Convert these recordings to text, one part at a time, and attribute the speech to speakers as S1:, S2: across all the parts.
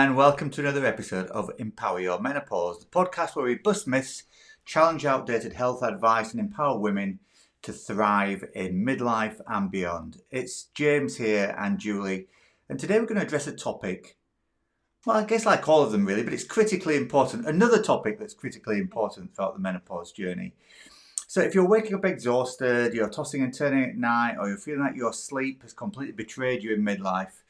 S1: and welcome to another episode of Empower Your Menopause, the podcast where we bust myths, challenge outdated health advice, and empower women to thrive in midlife and beyond. It's James here and Juli, and today we're going to address a topic, well, I guess like all of them really, but it's critically important. Another topic that's critically important throughout the menopause journey. So if you're waking up exhausted, you're tossing and turning at night, or you're feeling like your sleep has completely betrayed you in midlife,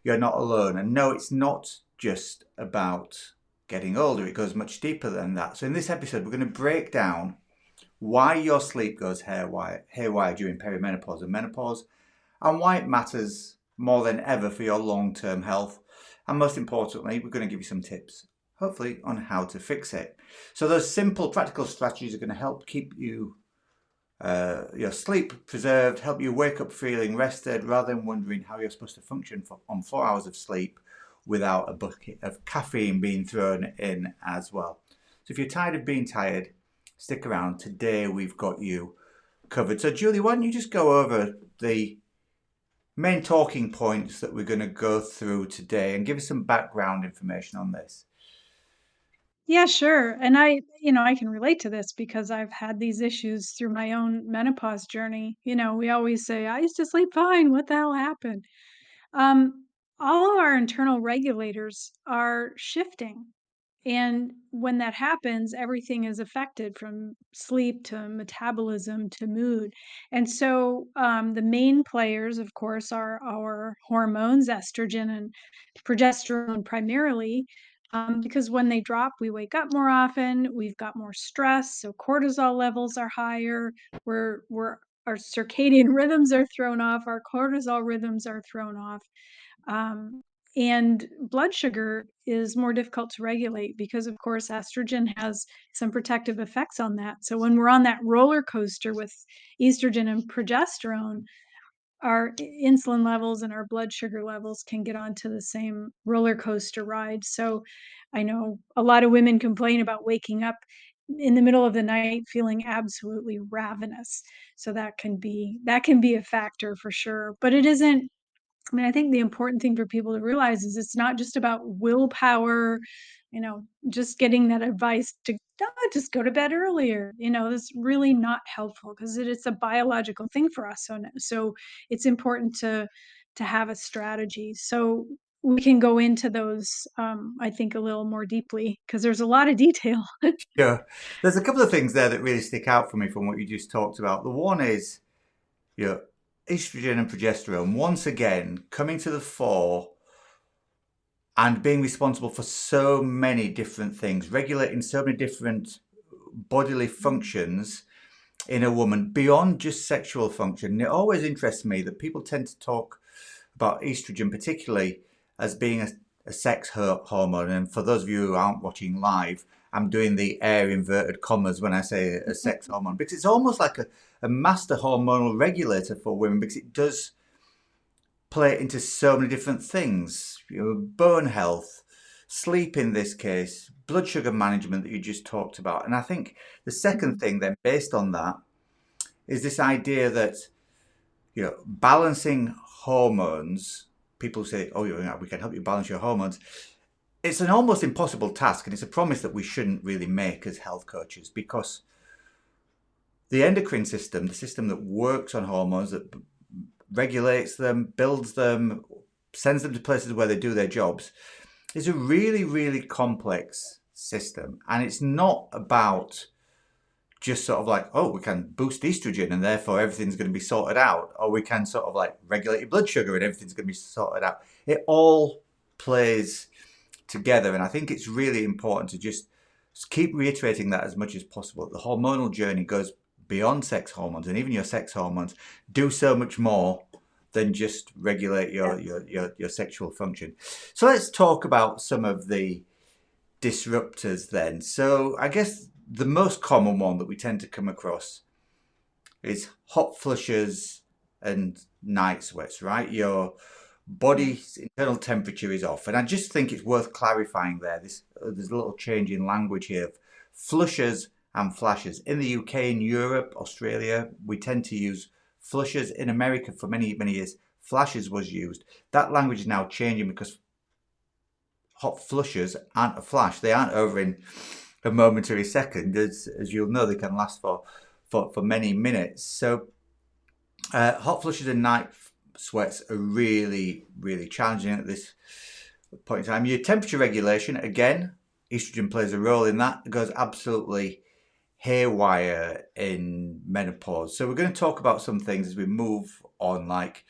S1: you're not alone. And no, it's not just about getting older. It goes much deeper than that. So in this episode, we're going to break down why your sleep goes haywire during perimenopause and menopause, and why it matters more than ever for your long-term health. And most importantly, we're going to give you some tips, hopefully, on how to fix it. So those simple practical strategies are going to help keep you your sleep preserved, help you wake up feeling rested rather than wondering how you're supposed to function on 4 hours of sleep without a bucket of caffeine being thrown in as well. So if you're tired of being tired, stick around. Today we've got you covered. So Julie, why don't you just go over the main talking points that we're going to go through today and give us some background information on this.
S2: Yeah, sure. And I can relate to this because I've had these issues through my own menopause journey. We always say, I used to sleep fine. What the hell happened? Um, all of our internal regulators are shifting. And when that happens, everything is affected from sleep to metabolism to mood. And so the main players, of course, are our hormones, estrogen and progesterone primarily. Because when they drop, we wake up more often, we've got more stress, so cortisol levels are higher, our circadian rhythms are thrown off, our cortisol rhythms are thrown off. Um, and blood sugar is more difficult to regulate because, of course, estrogen has some protective effects on that. So when we're on that roller coaster with estrogen and progesterone, our insulin levels and our blood sugar levels can get onto the same roller coaster ride. So I know a lot of women complain about waking up in the middle of the night feeling absolutely ravenous. So that can be a factor for sure. But it isn't. I mean, I think the important thing for people to realize is it's not just about willpower, just getting that advice to just go to bed earlier. That's really not helpful because it's a biological thing for us. So it's important to have a strategy. So we can go into those, I think, a little more deeply because there's a lot of detail.
S1: Yeah, there's a couple of things there that really stick out for me from what you just talked about. The one is, estrogen and progesterone once again coming to the fore and being responsible for so many different things, regulating so many different bodily functions in a woman beyond just sexual function. And it always interests me that people tend to talk about estrogen, particularly as being a sex hormone. And for those of you who aren't watching live, I'm doing the air inverted commas when I say a sex hormone because it's almost like a master hormonal regulator for women because it does play into so many different things. Bone health, sleep in this case, blood sugar management that you just talked about. And I think the second thing then based on that is this idea that balancing hormones, people say, oh, we can help you balance your hormones. It's an almost impossible task, and it's a promise that we shouldn't really make as health coaches because the endocrine system, the system that works on hormones, that regulates them, builds them, sends them to places where they do their jobs, is a really, really complex system. And it's not about just sort of like, oh, we can boost estrogen and therefore everything's going to be sorted out, or we can sort of like regulate your blood sugar and everything's going to be sorted out. It all plays together, and I think it's really important to just keep reiterating that as much as possible. The hormonal journey goes beyond sex hormones, and even your sex hormones do so much more than just regulate your sexual function. So let's talk about some of the disruptors then. So I guess the most common one that we tend to come across is hot flushes and night sweats, right? Your body's internal temperature is off. And I just think it's worth clarifying there. There's a little change in language here. Flushes and flashes. In the UK, in Europe, Australia, we tend to use flushes. In America, for many, many years, flashes was used. That language is now changing because hot flushes aren't a flash. They aren't over in a momentary second. As you'll know, they can last for many minutes. So hot flushes and night sweats are really, really challenging at this point in time. Your temperature regulation, again, estrogen plays a role in that. It goes absolutely haywire in menopause. So we're going to talk about some things as we move on, like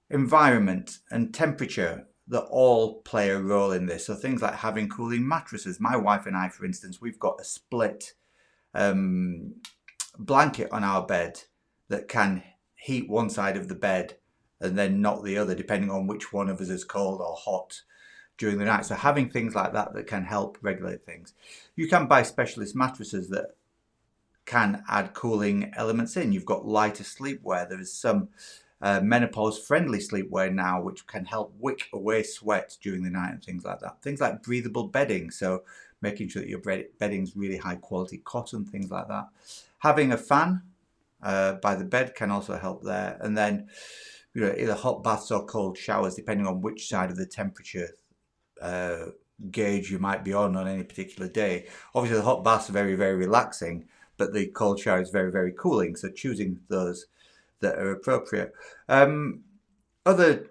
S1: environment and temperature that all play a role in this. So things like having cooling mattresses. My wife and I, for instance, we've got a split um, blanket on our bed that can heat one side of the bed and then not the other, depending on which one of us is cold or hot during the night. So having things like that that can help regulate things. You can buy specialist mattresses that can add cooling elements in. You've got lighter sleepwear. There is some menopause friendly sleepwear now which can help wick away sweat during the night and things like that. Things like breathable bedding, so making sure that your bedding's really high quality cotton, things like that. Having a fan by the bed can also help there. And then either hot baths or cold showers, depending on which side of the temperature gauge you might be on any particular day. Obviously the hot baths are very, very relaxing, but the cold shower is very, very cooling. So choosing those that are appropriate. Other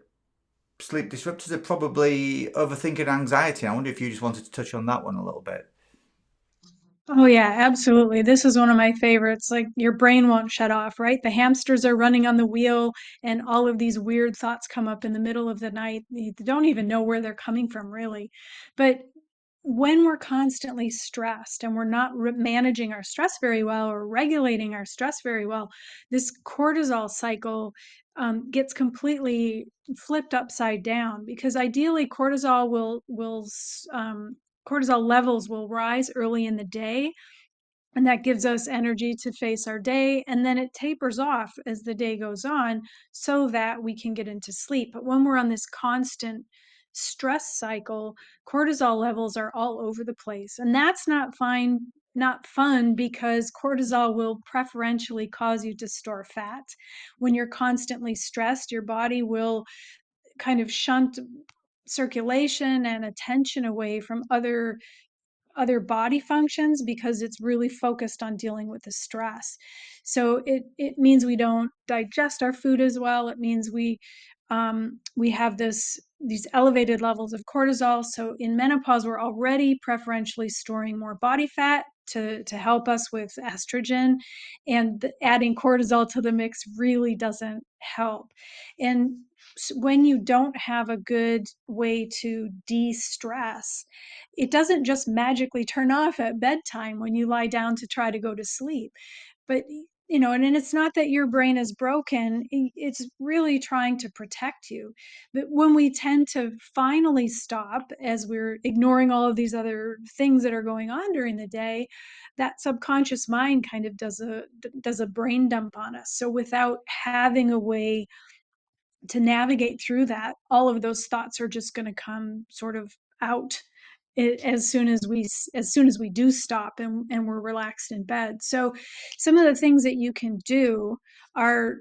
S1: sleep disruptors are probably overthinking and anxiety. I wonder if you just wanted to touch on that one a little bit.
S2: Oh yeah, absolutely. This is one of my favorites. Like your brain won't shut off, right? The hamsters are running on the wheel and all of these weird thoughts come up in the middle of the night. You don't even know where they're coming from, really. But when we're constantly stressed and we're not managing our stress very well or regulating our stress very well, this cortisol cycle gets completely flipped upside down because ideally cortisol levels will rise early in the day, and that gives us energy to face our day, and then it tapers off as the day goes on so that we can get into sleep. But when we're on this constant stress cycle, cortisol levels are all over the place, and that's not fun because cortisol will preferentially cause you to store fat. When you're constantly stressed, your body will kind of shunt circulation and attention away from other body functions because it's really focused on dealing with the stress. So it means we don't digest our food as well. It means we have these elevated levels of cortisol. So in menopause, we're already preferentially storing more body fat to help us with estrogen, and adding cortisol to the mix really doesn't help. And when you don't have a good way to de-stress, it doesn't just magically turn off at bedtime when you lie down to try to go to sleep. But, and it's not that your brain is broken, it's really trying to protect you. But when we tend to finally stop as we're ignoring all of these other things that are going on during the day, that subconscious mind kind of does a brain dump on us. So without having a way to navigate through that, all of those thoughts are just going to come sort of out as soon as we do stop and we're relaxed in bed. So some of the things that you can do are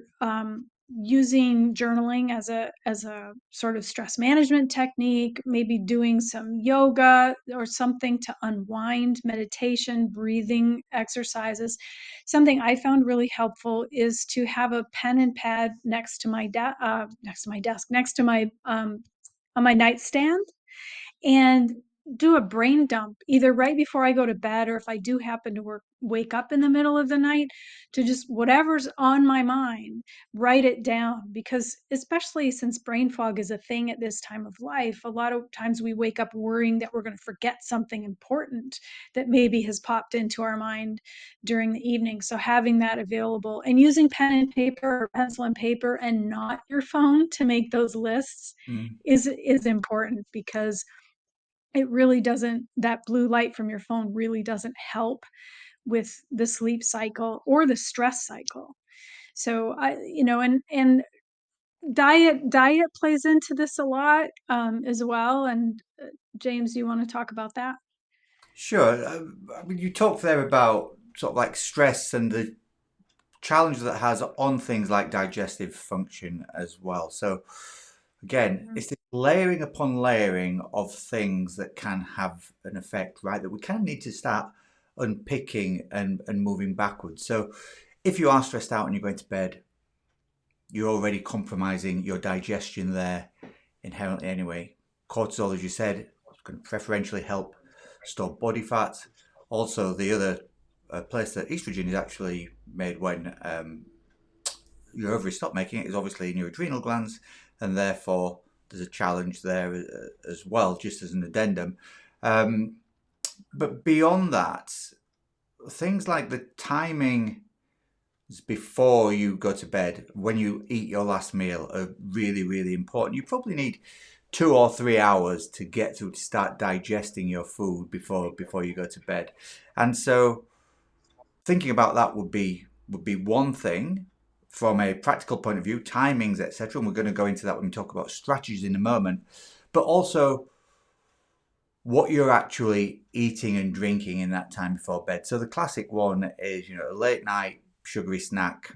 S2: using journaling as a sort of stress management technique, maybe doing some yoga or something to unwind, meditation, breathing exercises. Something I found really helpful is to have a pen and pad next to my desk, next to my on my nightstand, and do a brain dump either right before I go to bed, or if I do happen to wake up in the middle of the night, to just whatever's on my mind, write it down. Because especially since brain fog is a thing at this time of life, a lot of times we wake up worrying that we're going to forget something important that maybe has popped into our mind during the evening. So having that available and using pen and paper or pencil and paper and not your phone to make those lists
S1: Mm.
S2: is important, because it really doesn't that blue light from your phone really doesn't help with the sleep cycle or the stress cycle. So and diet plays into this a lot, as well. And James, you want to talk about that?
S1: Sure. I mean, you talked there about sort of like stress and the challenge that has on things like digestive function as well. So again,
S2: Mhm.
S1: it's this layering upon layering of things that can have an effect, right? That we kind of need to start unpicking and moving backwards. So if you are stressed out and you're going to bed, you're already compromising your digestion there inherently anyway. Cortisol, as you said, is going to preferentially help store body fat. Also, the other place that estrogen is actually made when your ovaries stop making it is obviously in your adrenal glands, and therefore there's a challenge there as well, just as an addendum. But beyond that, things like the timing before you go to bed, when you eat your last meal, are really, really important. You probably need 2 or 3 hours to get to start digesting your food before you go to bed. And so thinking about that would be one thing from a practical point of view, timings, etc. And we're going to go into that when we talk about strategies in a moment, but also what you're actually eating and drinking in that time before bed. So the classic one is, a late night sugary snack.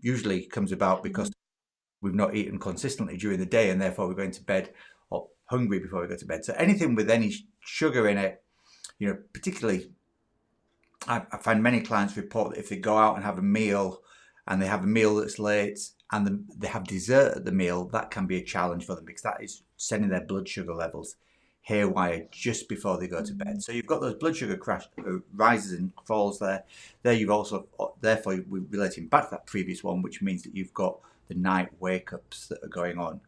S1: Usually comes about because we've not eaten consistently during the day, and therefore we're going to bed or hungry before we go to bed. So anything with any sugar in it, particularly, I find many clients report that if they go out and have a meal, and they have a meal that's late, and they have dessert at the meal, that can be a challenge for them because that is sending their blood sugar levels haywire just before they go to bed. So you've got those blood sugar rises and falls there. There you've also, therefore, we're relating back to that previous one, which means that you've got the night wake-ups that are going on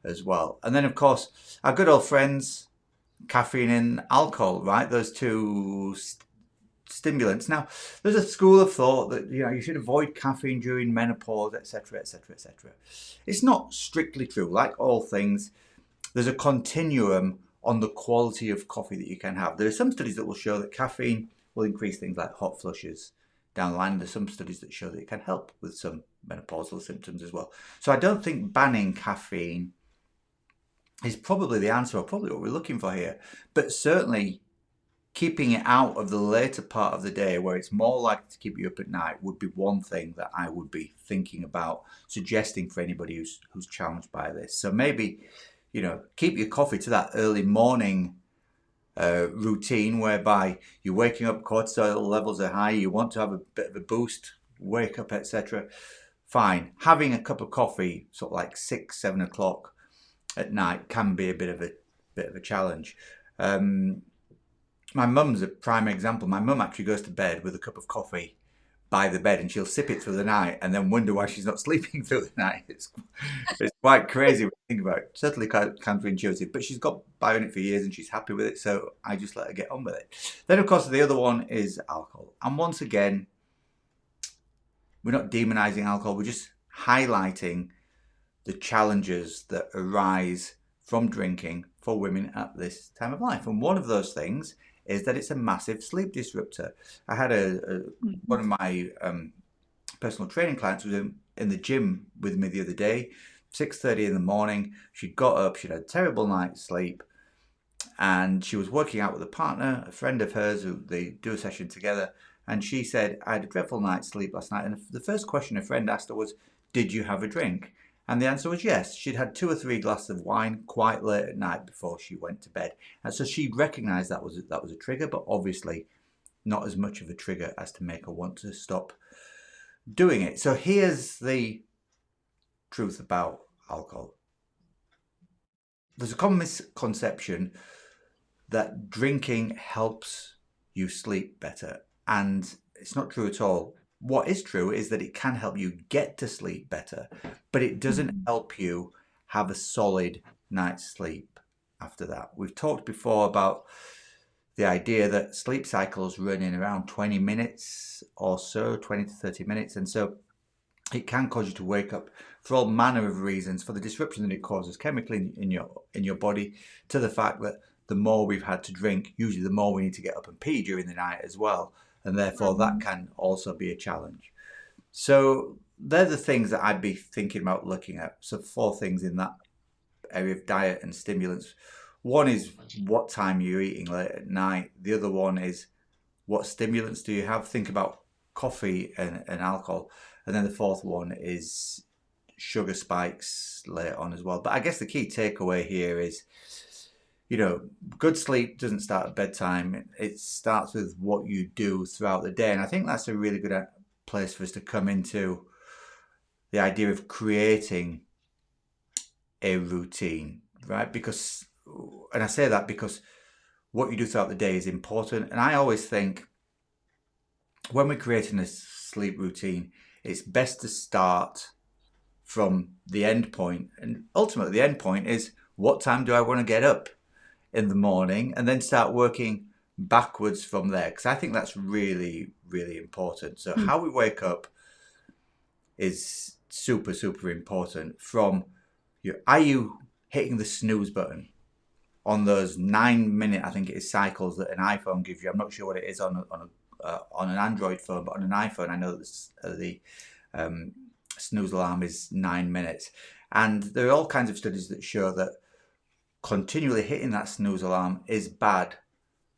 S1: as well. And then, of course, our good old friends, caffeine and alcohol, right? Those two stimulants. Now, there's a school of thought that you should avoid caffeine during menopause, etc., etc., etc. It's not strictly true. Like all things, there's a continuum on the quality of coffee that you can have. There are some studies that will show that caffeine will increase things like hot flushes down the line. There's some studies that show that it can help with some menopausal symptoms as well. So I don't think banning caffeine is probably the answer, or probably what we're looking for here. But certainly keeping it out of the later part of the day where it's more likely to keep you up at night would be one thing that I would be thinking about suggesting for anybody who's challenged by this. So maybe, keep your coffee to that early morning routine whereby you're waking up, cortisol levels are high, you want to have a bit of a boost, wake up, etc. Fine. Having a cup of coffee sort of like 6-7 o'clock at night can be a bit of a challenge. My mum's a prime example. My mum actually goes to bed with a cup of coffee by the bed, and she'll sip it through the night and then wonder why she's not sleeping through the night. It's quite crazy when you think about it. Certainly counterintuitive, but she's got by on it for years and she's happy with it, so I just let her get on with it. Then, of course, the other one is alcohol. And once again, we're not demonizing alcohol, we're just highlighting the challenges that arise from drinking for women at this time of life. And one of those things is that it's a massive sleep disruptor. I had one of my personal training clients was in the gym with me the other day, 6:30 in the morning. She got up, she'd had a terrible night's sleep, and she was working out with a partner, a friend of hers, who they do a session together. And she said, I had a dreadful night's sleep last night. And the first question her friend asked her was, did you have a drink? And the answer was yes. She'd had 2 or 3 glasses of wine quite late at night before she went to bed. And so she recognised that was a trigger, but obviously not as much of a trigger as to make her want to stop doing it. So here's the truth about alcohol. There's a common misconception that drinking helps you sleep better, and it's not true at all. What is true is that it can help you get to sleep better, but it doesn't help you have a solid night's sleep after that. We've talked before about the idea that sleep cycles run in around 20 minutes or so, 20 to 30 minutes, and so it can cause you to wake up for all manner of reasons, for the disruption that it causes chemically in your body, to the fact that the more we've had to drink, usually the more we need to get up and pee during the night as well. And therefore that can also be a challenge. So they're the things that I'd be thinking about looking at. So 4 things in that area of diet and stimulants. One is what time you're eating late at night. The other one is what stimulants do you have? Think about coffee and alcohol. And then the fourth one is sugar spikes later on as well. But I guess the key takeaway here is, good sleep doesn't start at bedtime. It starts with what you do throughout the day. And I think that's a really good place for us to come into the idea of creating a routine, right? And I say that because what you do throughout the day is important. And I always think when we're creating a sleep routine, it's best to start from the end point. And ultimately, the end point is, what time do I want to get up in the morning? And then start working backwards from there. Because I think that's really, really important. So how we wake up is super, super important. Are you hitting the snooze button on those 9-minute, I think it is, cycles that an iPhone gives you? I'm not sure what it is on an Android phone, but on an iPhone, I know that the snooze alarm is 9 minutes. And there are all kinds of studies that show that continually hitting that snooze alarm is bad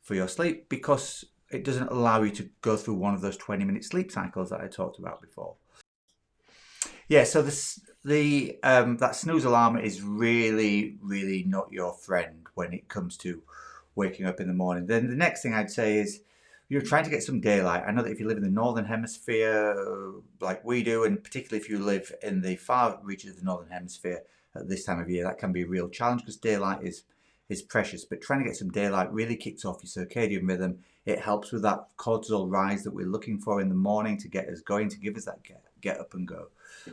S1: for your sleep because it doesn't allow you to go through one of those 20-minute sleep cycles that I talked about before. Yeah, so that snooze alarm is really, really not your friend when it comes to waking up in the morning. Then the next thing I'd say is, you're trying to get some daylight. I know that if you live in the northern hemisphere, like we do, and particularly if you live in the far reaches of the northern hemisphere at this time of year, that can be a real challenge because daylight is precious. But trying to get some daylight really kicks off your circadian rhythm. It helps with that cortisol rise that we're looking for in the morning to get us going, to give us that get up and go.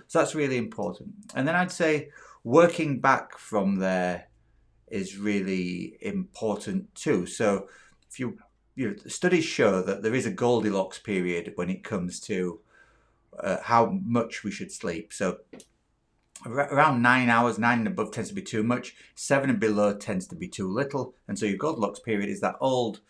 S1: So that's really important. And then I'd say working back from there is really important too. So if studies show that there is a Goldilocks period when it comes to how much we should sleep. So around 9 hours, 9 and above tends to be too much. 7 and below tends to be too little. And so your Goldilocks period is that old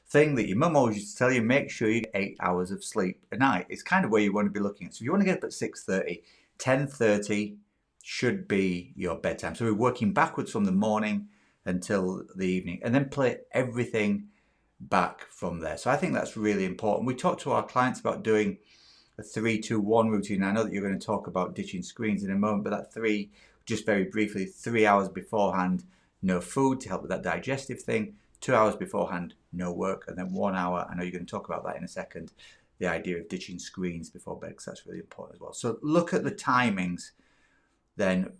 S1: thing that your mum always used to tell you, make sure you get 8 hours of sleep a night. It's kind of where you want to be looking at. So if you want to get up at 6:30, 10:30 should be your bedtime. So we're working backwards from the morning until the evening, and then play everything back from there. So I think that's really important. We talk to our clients about doing a 3-2-1 routine. I know that you're going to talk about ditching screens in a moment, but that just very briefly, 3 hours beforehand, no food to help with that digestive thing. 2 hours beforehand, no work, and then 1 hour. I know you're going to talk about that in a second. The idea of ditching screens before bed, because that's really important as well. So look at the timings then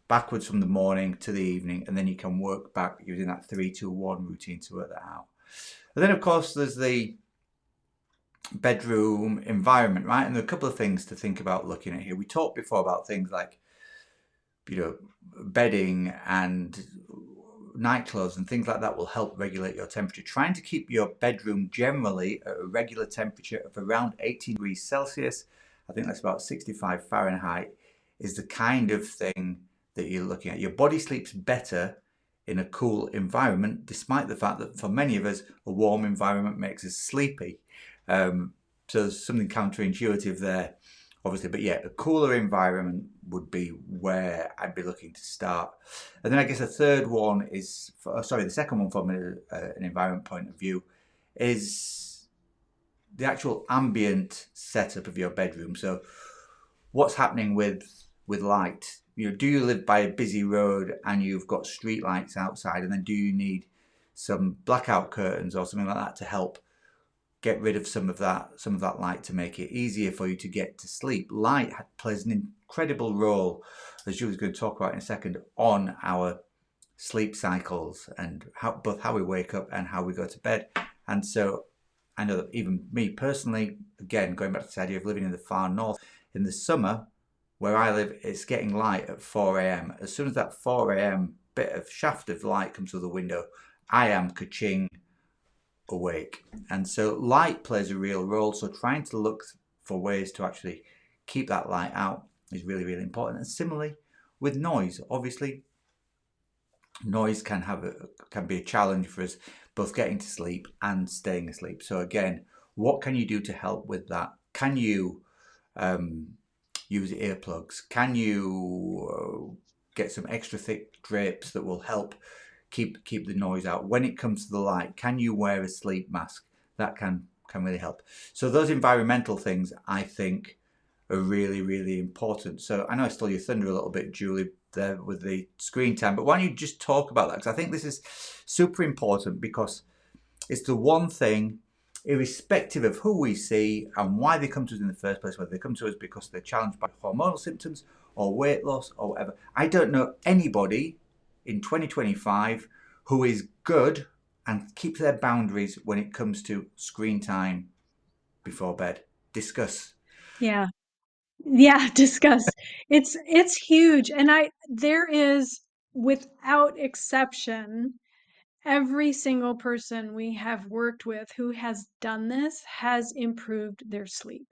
S1: backwards from the morning to the evening, and then you can work back using that 3-2-1 routine to work that out. And then, of course, there's the bedroom environment, right? And there are a couple of things to think about looking at here. We talked before about things like, bedding and nightclothes and things like that will help regulate your temperature. Trying to keep your bedroom generally at a regular temperature of around 18 degrees Celsius, I think that's about 65 Fahrenheit, is the kind of thing that you're looking at. Your body sleeps better in a cool environment, despite the fact that for many of us, a warm environment makes us sleepy. So there's something counterintuitive there, obviously. But yeah, a cooler environment would be where I'd be looking to start. And then I guess the second one from an environment point of view is the actual ambient setup of your bedroom. So what's happening with light? Do you live by a busy road and you've got street lights outside, and then do you need some blackout curtains or something like that to help get rid of some of that light to make it easier for you to get to sleep? Light plays an incredible role, as Julie's going to talk about in a second, on our sleep cycles and both how we wake up and how we go to bed. And so I know that even me personally, again, going back to this idea of living in the far north, in the summer, where I live, it's getting light at 4 a.m. As soon as that 4 a.m. bit of shaft of light comes through the window, I am ka-ching awake. And so light plays a real role. So trying to look for ways to actually keep that light out is really, really important. And similarly with noise, obviously, noise can be a challenge for us, both getting to sleep and staying asleep. So again, what can you do to help with that? Can you use earplugs? Can you get some extra thick drapes that will help keep the noise out? When it comes to the light, can you wear a sleep mask? That can really help. So those environmental things, I think, are really, really important. So I know I stole your thunder a little bit, Julie, there with the screen time, but why don't you just talk about that? Because I think this is super important, because it's the one thing, irrespective of who we see and why they come to us in the first place, whether they come to us because they're challenged by hormonal symptoms or weight loss or whatever. I don't know anybody in 2025 who is good and keeps their boundaries when it comes to screen time before bed. Discuss.
S2: Yeah. Yeah, discuss. It's huge, and I there is, without exception, every single person we have worked with who has done this has improved their sleep.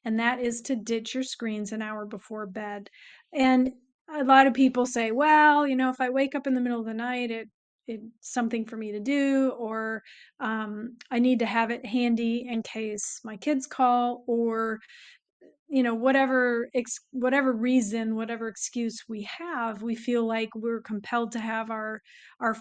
S2: And that is to ditch your screens an hour before bed. And a lot of people say, well, if I wake up in the middle of the night, it's something for me to do, or I need to have it handy in case my kids call, or whatever reason, whatever excuse we have, we feel like we're compelled to have our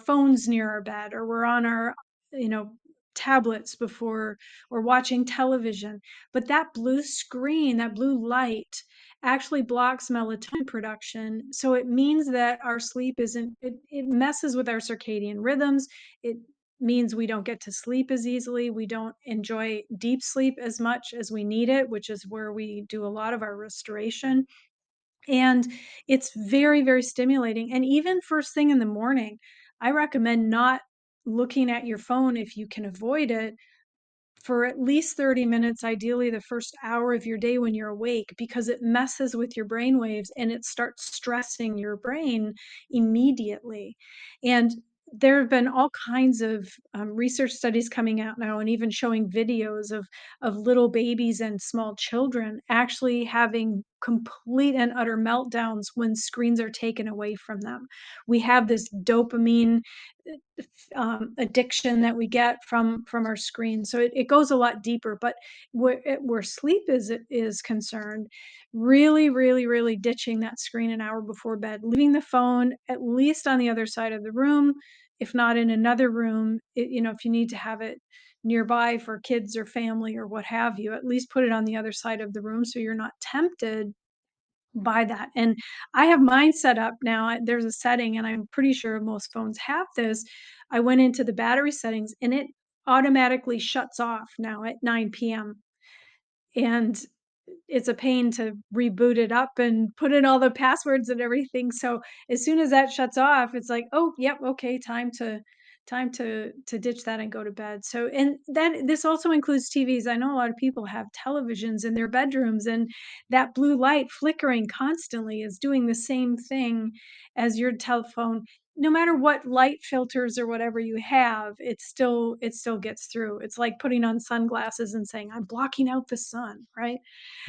S2: phones near our bed, or we're on our you know tablets before, or watching television. But that blue screen, that blue light, actually blocks melatonin production, so it means that our sleep isn't it messes with our circadian rhythms. It means we don't get to sleep as easily. We don't enjoy deep sleep as much as we need it, which is where we do a lot of our restoration. And it's very, very stimulating. And even first thing in the morning, I recommend not looking at your phone if you can avoid it for at least 30 minutes, ideally the first hour of your day when you're awake, because it messes with your brain waves and it starts stressing your brain immediately. And there have been all kinds of research studies coming out now, and even showing videos of little babies and small children actually having complete and utter meltdowns when screens are taken away from them. We have this dopamine addiction that we get from our screen. So it goes a lot deeper. But where sleep is concerned, really, really, really ditching that screen an hour before bed, leaving the phone at least on the other side of the room, if not in another room. If you need to have it nearby for kids or family or what have you, at least put it on the other side of the room so you're not tempted by that. And I have mine set up now. There's a setting, and I'm pretty sure most phones have this. I went into the battery settings and it automatically shuts off now at 9 p.m. And it's a pain to reboot it up and put in all the passwords and everything. So as soon as that shuts off, it's like, oh, yep, okay, time to ditch that and go to bed. So, and that this also includes TVs. I know a lot of people have televisions in their bedrooms, and that blue light flickering constantly is doing the same thing as your telephone. No matter what light filters or whatever you have, it still gets through. It's like putting on sunglasses and saying, I'm blocking out the sun, right?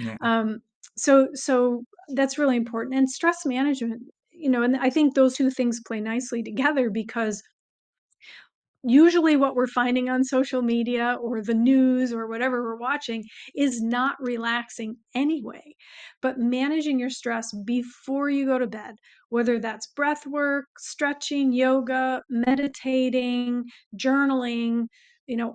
S1: Yeah.
S2: Um, so that's really important. And stress management, and I think those two things play nicely together, because usually what we're finding on social media or the news or whatever we're watching is not relaxing anyway. But managing your stress before you go to bed, whether that's breath work, stretching, yoga, meditating, journaling,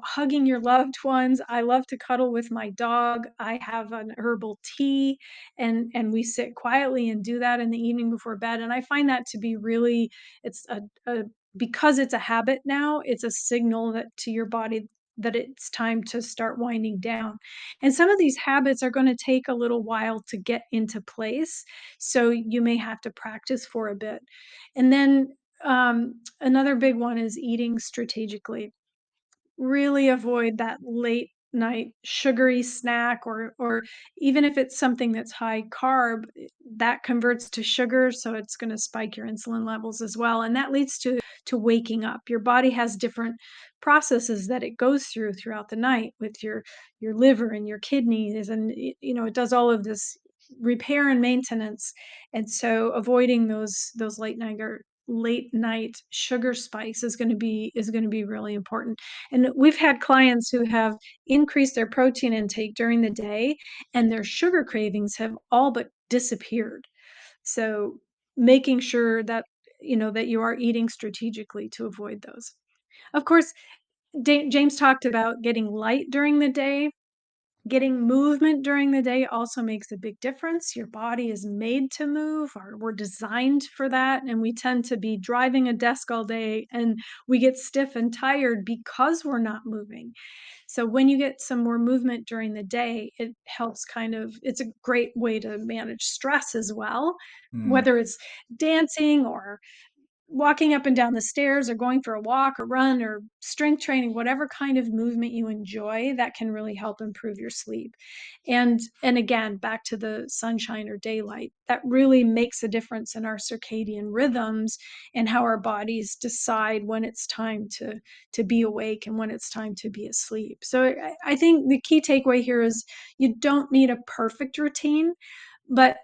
S2: hugging your loved ones. I love to cuddle with my dog. I have an herbal tea, and we sit quietly and do that in the evening before bed. And I find that to be really, it's a because it's a habit now, it's a signal that to your body that it's time to start winding down. And some of these habits are going to take a little while to get into place, so you may have to practice for a bit. And then another big one is eating strategically. Really avoid that late night sugary snack, or even if it's something that's high carb, that converts to sugar, so it's going to spike your insulin levels as well, and that leads to waking up. Your body has different processes that it goes throughout the night with your liver and your kidneys, and it does all of this repair and maintenance. And so avoiding those late night sugar spikes is going to be really important. And we've had clients who have increased their protein intake during the day, and their sugar cravings have all but disappeared. So making sure that you are eating strategically to avoid those. Of course, James talked about getting light during the day. Getting movement during the day also makes a big difference. Your body is made to move, or we're designed for that. And we tend to be driving a desk all day and we get stiff and tired because we're not moving. So when you get some more movement during the day, it helps it's a great way to manage stress as well,
S1: Hmm.
S2: whether it's dancing or walking up and down the stairs or going for a walk or run or strength training, whatever kind of movement you enjoy, that can really help improve your sleep. And again, back to the sunshine or daylight, that really makes a difference in our circadian rhythms and how our bodies decide when it's time to be awake and when it's time to be asleep. So I think the key takeaway here is you don't need a perfect routine, but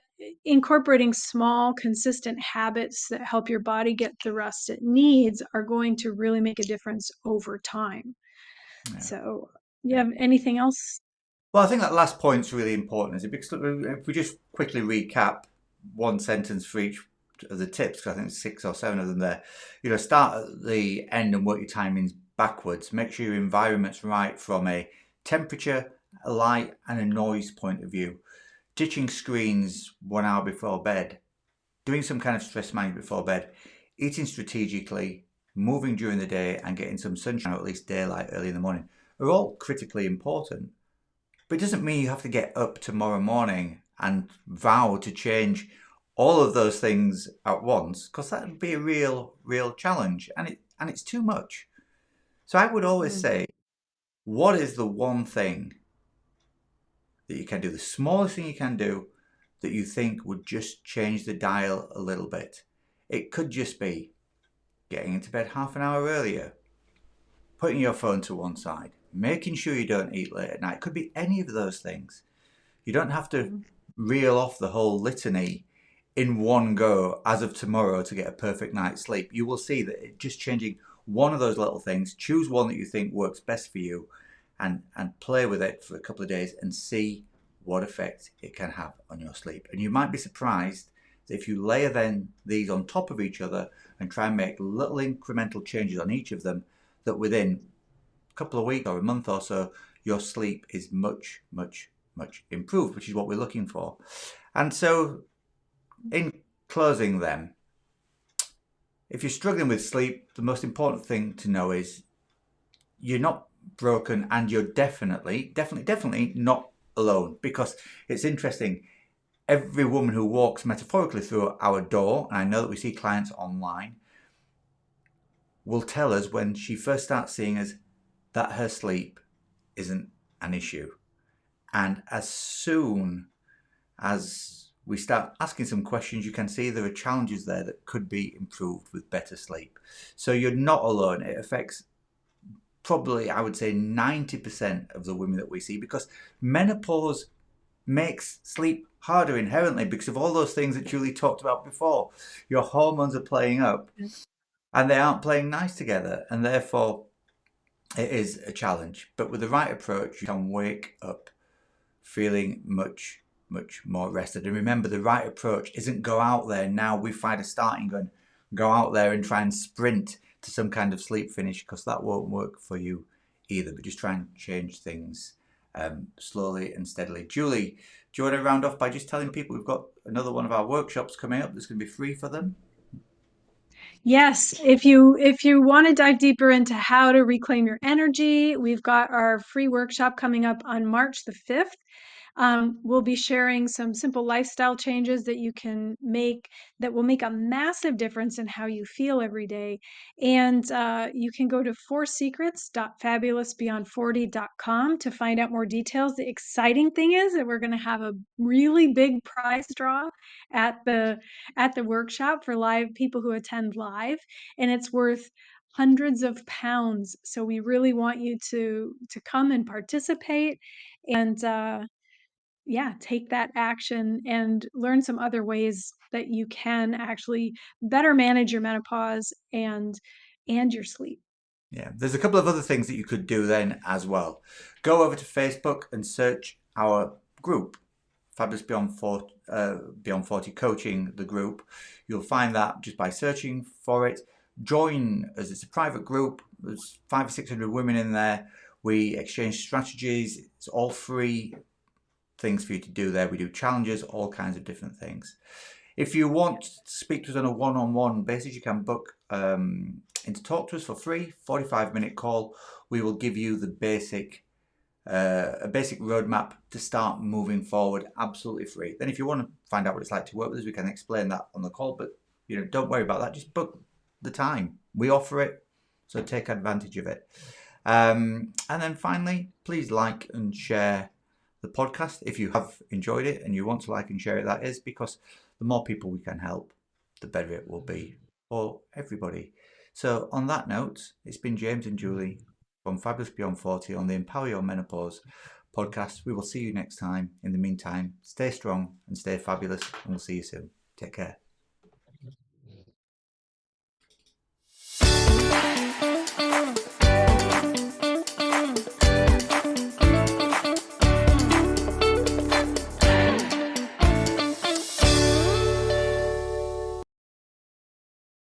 S2: incorporating small, consistent habits that help your body get the rest it needs are going to really make a difference over time.
S1: Yeah.
S2: So, you
S1: Yeah.
S2: have anything else?
S1: Well, I think that last point's really important, is it? Because if we just quickly recap one sentence for each of the tips, because I think there's 6 or 7 of them there. Start at the end and work your timings backwards. Make sure your environment's right from a temperature, a light, and a noise point of view. Ditching screens 1 hour before bed. Doing some kind of stress management before bed. Eating strategically, moving during the day, and getting some sunshine or at least daylight early in the morning are all critically important. But it doesn't mean you have to get up tomorrow morning and vow to change all of those things at once, because that would be a real challenge, and it's too much. So I would always
S2: Mm,
S1: say, what is the one thing that you can do, the smallest thing you can do, that you think would just change the dial a little bit? It could just be getting into bed half an hour earlier, putting your phone to one side, making sure you don't eat late at night. It could be any of those things. You don't have to
S2: mm,
S1: reel off the whole litany in one go as of tomorrow to get a perfect night's sleep. You will see that just changing one of those little things, choose one that you think works best for you, and play with it for a couple of days and see what effect it can have on your sleep. And you might be surprised that if you layer then these on top of each other and try and make little incremental changes on each of them, that within a couple of weeks or a month or so, your sleep is much improved, which is what we're looking for. And so, in closing, then, if you're struggling with sleep, the most important thing to know is you're not broken, and you're definitely not alone. Because it's interesting, every woman who walks metaphorically through our door, and I know that we see clients online, will tell us when she first starts seeing us that her sleep isn't an issue. And as soon as we start asking some questions, you can see there are challenges there that could be improved with better sleep. So you're not alone. It affects probably, I would say, 90% of the women that we see, because menopause makes sleep harder inherently because of all those things that Julie talked about before. Your hormones are playing up and they aren't playing nice together, and therefore it is a challenge. But with the right approach, you can wake up feeling much more rested. And remember, the right approach isn't go out there now we find a starting gun, go out there and try and sprint to some kind of sleep finish, because that won't work for you either. But just try and change things slowly and steadily. Julie, do you want to round off by just telling people we've got another one of our workshops coming up that's going to be free for them?
S2: Yes, if you want to dive deeper into how to reclaim your energy, we've got our free workshop coming up on March the 5th. We'll be sharing some simple lifestyle changes that you can make that will make a massive difference in how you feel every day. And you can go to foursecrets.fabulousbeyond40.com to find out more details. The exciting thing is that we're going to have a really big prize draw at the workshop for live people who attend live, and it's worth hundreds of pounds. So we really want you to come and participate and yeah, take that action and learn some other ways that you can actually better manage your menopause and your sleep.
S1: Yeah, there's a couple of other things that you could do then as well. Go over to Facebook and search our group, Fabulous Beyond 40 Coaching, the group. You'll find that just by searching for it. Join us. It's a private group. There's 500 or 600 women in there. We exchange strategies. It's all free things for you to do there. We do challenges, all kinds of different things. If you want to speak to us on a one-on-one basis, you can book in to talk to us for free, 45-minute call. We will give you the a basic roadmap to start moving forward, absolutely free. Then if you want to find out what it's like to work with us, we can explain that on the call, but don't worry about that. Just book the time. We offer it, so take advantage of it. And then finally, please like and share the podcast if you have enjoyed it and you want to like and share it. That is because the more people we can help, the better it will be for everybody. So on that note, it's been James and Juli from Fabulous Beyond 40 on the Empower Your Menopause podcast. We will see you next time. In the meantime, stay strong and stay fabulous, and we'll see you soon. Take care.